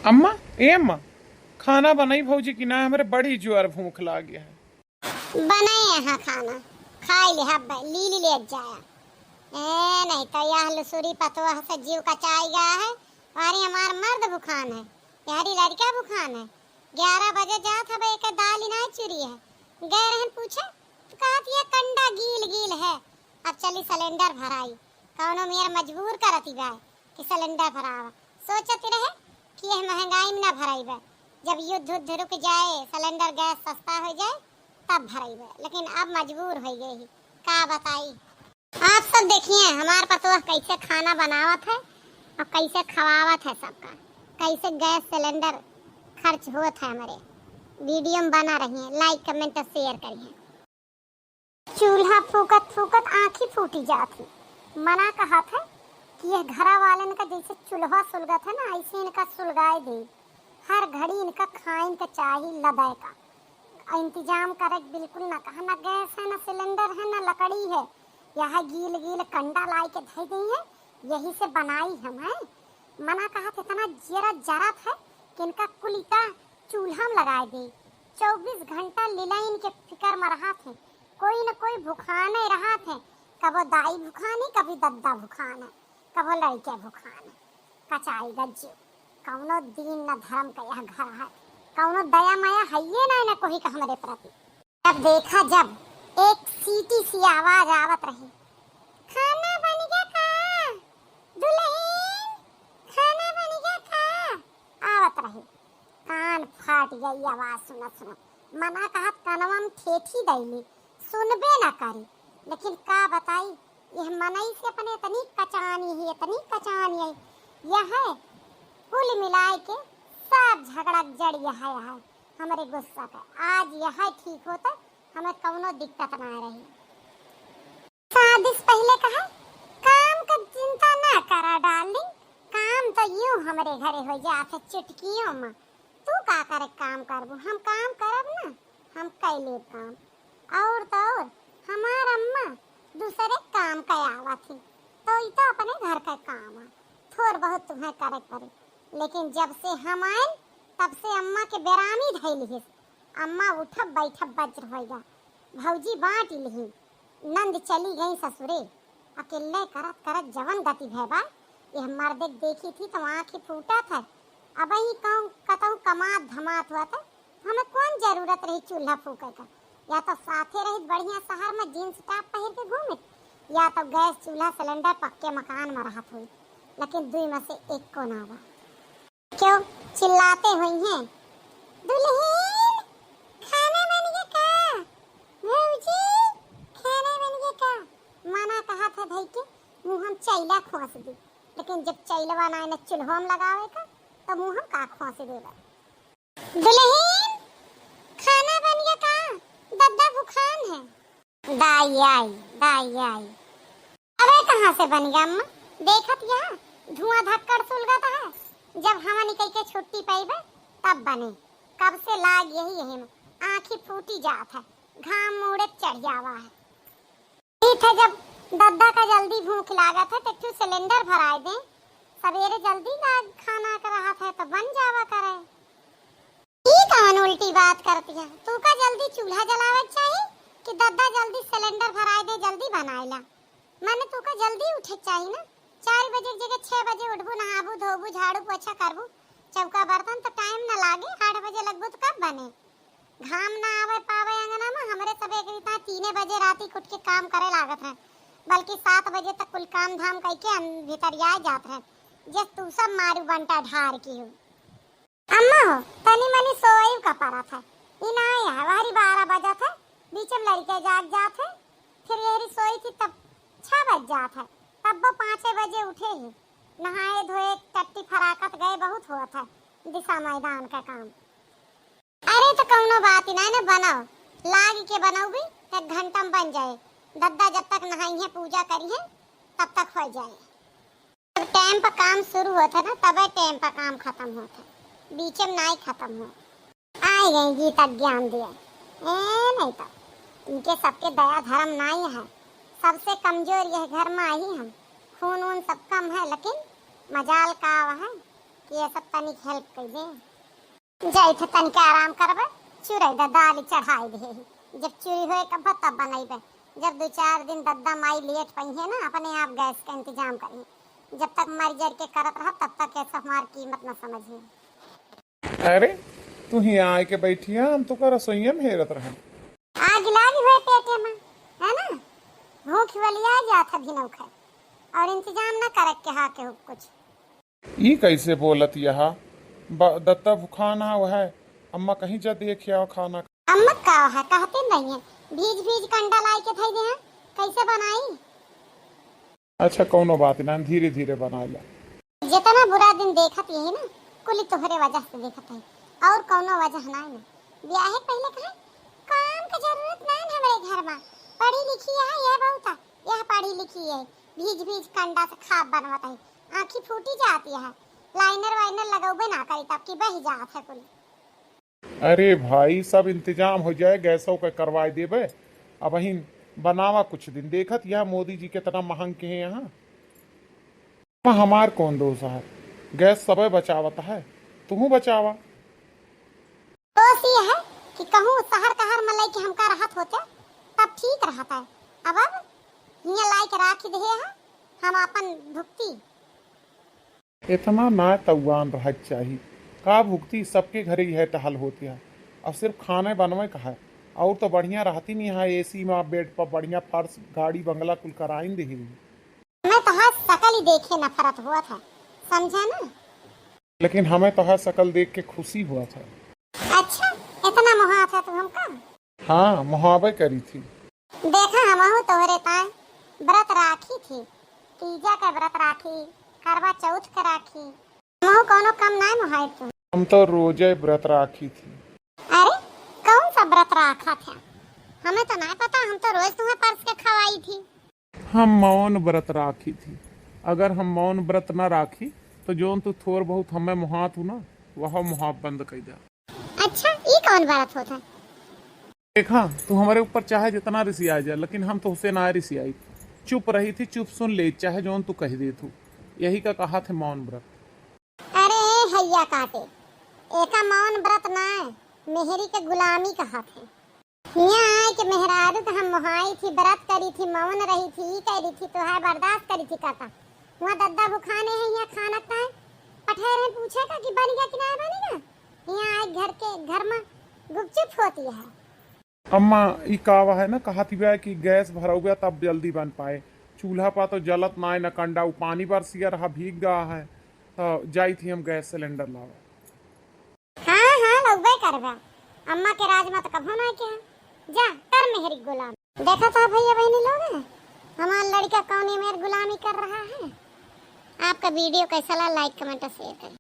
अम्मा, ए अम्मा, खाना बनाई भौजी की ना, हमारे बड़ी जोर भूख लाग गया है। बनाए यहाँ खाना खाई ले हब लीली ले जाया नहीं तो यह लुसुरी पतवा से जीव कचाई गया है। अरे हमार मर्द भुखान है, यारी लड़का भुखान है। 11 बजे जा था भाई के दाल ना चुरी है। गए रहन पूछे तो कहा ये कंडा गील गील है। अब चली सिलेंडर भराई, कौनो मेर मजबूर करती बा कि सिलेंडर भरावा। सोचती रहे कि यह महंगाई में ना भराई बा, जब युद्ध रुक जाए सिलेंडर गैस सस्ता हो जाए तब भराई बा। लेकिन अब मजबूर हो गई, का बताई। आप सब देखिए हमार पतोह कैसे खाना बनावत है और कैसे खवावत है सबका, कैसे गैस सिलेंडर खर्च होत है। हमारे वीडियो में बना रही है, लाइक कमेंट और शेयर करिए। चूल्हा फूकत फूकत आँखी फूटी जाती। मना कहा था कि यह घरा वाले का जैसे चूल्हा सुलगत है ना, ऐसे इनका सुलगाए दे। हर घड़ी इनका खाइन का चाहिए लदाए का इंतजाम करे, बिल्कुल ना कहा। ना गैस है, ना सिलेंडर है, ना लकड़ी है। यह गील गील कंडा लाई के धई गई है, यही से बनाई हम है। मना कहा था इतना जरा जरा था कि इनका कुलिता चूल्हा में लगाए दे। 24 घंटा लीलाइन के फिकर में रहा थे, कोई न कोई भुखाने रहा थे। कबो दाई भुखानी, कभी दद्दा भुखाना, कबो लड़के भुखाना। कचाई गज्जू कौनो दीन न धर्म का यह घर है, कौनो दया माया है ये ना कोई का हमारे प्रति। जब देखा जब एक सीटी सी आवाज आवत रही, खाना बन गया का दुल्हन, खाना बन गया का, आवत रही। कान फाट गई आवाज सुनत सुनत। मना कहा कनवा में ठेठी दैली, सुनबे ना करी। लेकिन का बताई, यह मनई से अपने इतनी कचानी है, इतनी कचानी है। यह है कुल मिलाए के सब झगड़ा जड़ यह है हमारे गुस्सा का। आज यह ठीक होता हमें कौनो दिक्कत ना रही। शादी से पहले कहा काम का चिंता ना करा डार्लिंग, काम तो यूं हमारे घरे हो जाते चुटकियों में। तू का करे काम करबू, हम काम करब ना, हम कैले काम। और तो और हमार अम्मा दूसरे काम का आवा थी, तो ये तो अपने घर का काम है, थोड़ बहुत तुम्हें करे पड़े। लेकिन जब से हम आए तब से अम्मा के बेरामी धैली है। अम्मा उठब बैठब बज्र होगा, भौजी बांट लिही, नंद चली गई ससुरे। अकेले करत करत जवन गति भैबा। यह मर्दे देखी थी तो आँखी फूटा था। अब ही कहूँ कतहु कमात धमात हुआ था, हमें कौन जरूरत रही चूल्हा फूके का। या तो साथे रही बढ़िया शहर में जींस टॉप पहन के घूमे, या तो गैस चूल्हा सिलेंडर पक्के मकान में रहत हुई। लेकिन दुई में से एक को ना हुआ। क्यों चिल्लाते हुई हैं, दुल्हन खाना बन गया का, भौजी खाना बन गया का। मना कहा था भाई के मुँह हम चैला खोस दी। लेकिन जब चैलवा ना ने चूल्हा में लगावे का तो मुँह हम का खोस देगा। दुल्हन खाना बन गया का, दद्दा भुखान है। दाई आई, दाई आई। अबे कहाँ से बन गया अम्मा, देखत यहाँ धुआं धक्कड़ सुलगता है। जब हम निकल के छुट्टी पाइबे तब बने। कब से लाग यही है, आँखी फूटी जात है, घाम मुड़े चढ़ जावा है। ठीक है, जब दद्दा का जल्दी भूख लागत है तो तू सिलेंडर भराए दे। सवेरे जल्दी लाग खाना कर रहा था तो बन जावा करे। ये कौन उल्टी बात करती है, तू का जल्दी चूल्हा जलावे चाहिए कि दद्दा जल्दी सिलेंडर भराए दे जल्दी बनाएला। मैंने तू का जल्दी उठे चाहिए ना, 4 बजे की जगह 6 बजे उठबू, नहाबू धोबू झाड़ू पोछा करबू, चौका बर्तन तो टाइम न लागे। 8 बजे लगबू तो कब बने। घाम ना आवे पावे अंगना में। हमरे सब एक रीता 3 बजे राती कुट के काम करे लागत है, बल्कि 7 बजे तक कुल काम धाम करके भीतर आ जात है। जस तू सब मारू बंटा ढार की हो। अम्मा हो तनी मनी सोई का पड़ा था, इन आया हमारी 12 बजा था, बीच में लड़के जाग जात है। फिर यही सोई थी तब 6 बज जात है, तब वो 5 बजे उठे ही, नहाए धोए टट्टी फराकत गए। बहुत हुआ था दिशा मैदान का काम। अरे तो कौनो बात ही ना बनाओ, लाग के बनाओगी तो 1 घंटा में बन जाए। दद्दा जब तक नहाई है पूजा करी है तब तक हो जाए। जब टाइम पर काम शुरू होता ना तब टाइम पर काम खत्म होता, बीच में नहीं खत्म हो। आई गई गीता ज्ञान दिया नहीं तो इनके सबके दया धर्म नहीं है। सबसे कमजोर यह घर में आई हम, खून वून सब कम है। लेकिन मजाल का है कि ये सब तनिक हेल्प कर दे। जाई थे तनिक आराम करबे, चुरई दा दाल चढ़ाई दे। जब चूरी होए कब तब बनाइबे। जब 2-4 दिन दद्दा माई लेट पई है ना, अपने आप गैस का इंतजाम करी। जब तक मर जर के करत रहा तब तक ऐसा हमार कीमत न समझी। अरे तू ही आए के बैठी है, हम तो कर रसोईया में हेरत रहे। आग लागी हुए पेटे में, है ना? भूख वाली आ जाता भी नौखे और इंतजाम न करक के हा के कुछ। ई कैसे बोलत यहा दत्ता भूखाना है। अम्मा कहीं जा देखिया खाना। अम्मा का है कहते नहीं है, भीज कंडा लाई के थई दे। कैसे बनाई? अच्छा कौनो बात ना, धीरे धीरे बना ला। जितना बुरा दिन देखत यही ना, कुल तोहरे वजह से देखत है और कौनो वजह ना है। ब्याह पहले कहे काम की जरूरत नहीं हमरे घर में। पढ़ी लिखी है ये बहुता, यह पढ़ी लिखी है, भीज कंडा से खाब बनवत है। आंखी फूटी जाती है, लाइनर वाइनर लगौबे ना करी तब की बही जात है कुल। अरे भाई सब इंतजाम हो जाए, गैसों के करवा देबे। अब वही बनावा कुछ दिन, देखत यह मोदी जी कितना महंग के हैं यहाँ। हमार कौन दोष है, गैस सबे बचावत है, तू बचावा। दोष ये है कि कहूँ शहर कहर में लाई के हमका राहत होते तब ठीक रहता है। अब यहाँ लाई के राखी दे है, हम अपन भुगती। इतना ना तवान रह चाहिए का भुगती, सबके घरे यह टहल होती है। अब सिर्फ खाने बनवे का है, और तो बढ़िया रहती नहीं है। एसी में बेड पर बढ़िया फर्श गाड़ी बंगला कुल कराइन दे। मैं तो हर शकल ही देखे नफरत हुआ था, समझा ना? लेकिन हमें तो हर शकल देख के खुशी हुआ था। अच्छा इतना मुहा था तू हमका? हाँ मुहाबे करी थी। देखा हमहू तोहरे ताए व्रत राखी थी, तीजा का व्रत राखी, करवा चौथ का राखी। हमहू कोनो कम ना मुहाई तू। हम तो रोजे व्रत राखी थी। अरे कौन सा व्रत राखा था? हमें तो नहीं पता, हम तो रोज तुम्हें परस के खवाई थी। हम मौन व्रत राखी थी। अगर हम मौन व्रत न राखी तो जोन तू थोड़ बहुत हमें मुहात हूँ ना, वह मुहाब बंद कर दे। अच्छा ये कौन व्रत होता? देखा तू हमारे ऊपर चाहे जितना रिसी आ जाए, लेकिन हम तो उसे ना रिसी आई। चुप रही थी, चुप सुन ले, चाहे जोन तू कह दे तू। यही का कहा थे मौन व्रत। अरे हैया काटे, एका मौन व्रत ना मेहरी के गुलामी कहा थे। यहाँ आए के मेहरारू तो हम मुहाई थी, व्रत करी थी, मौन रही थी, कह रही थी तो है बर्दाश्त करी थी कहता। वहाँ दद्दा भुखाने हैं, यहाँ खाना का है पठेर पूछेगा कि बन गया कि नहीं बनेगा। यहाँ आए घर में गुपचुप होती है। अम्मा ई कावा है ना, कहा थी कि गैस भरा गया तब जल्दी बन पाए। चूल्हा पर तो जलत ना न कंडा, पानी बरसिया रहा, भीग गया है। तो जाई थी हम गैस सिलेंडर लावा। हाँ लगबे करबा। अम्मा के राज में तो कभो ना क्या जा कर मेहरी गुलाम। देखा था भैया बहनी लोग, हमारा लड़का कौन मेरी गुलामी कर रहा है। आपका वीडियो कैसा लगा, लाइक कमेंट और शेयर करें।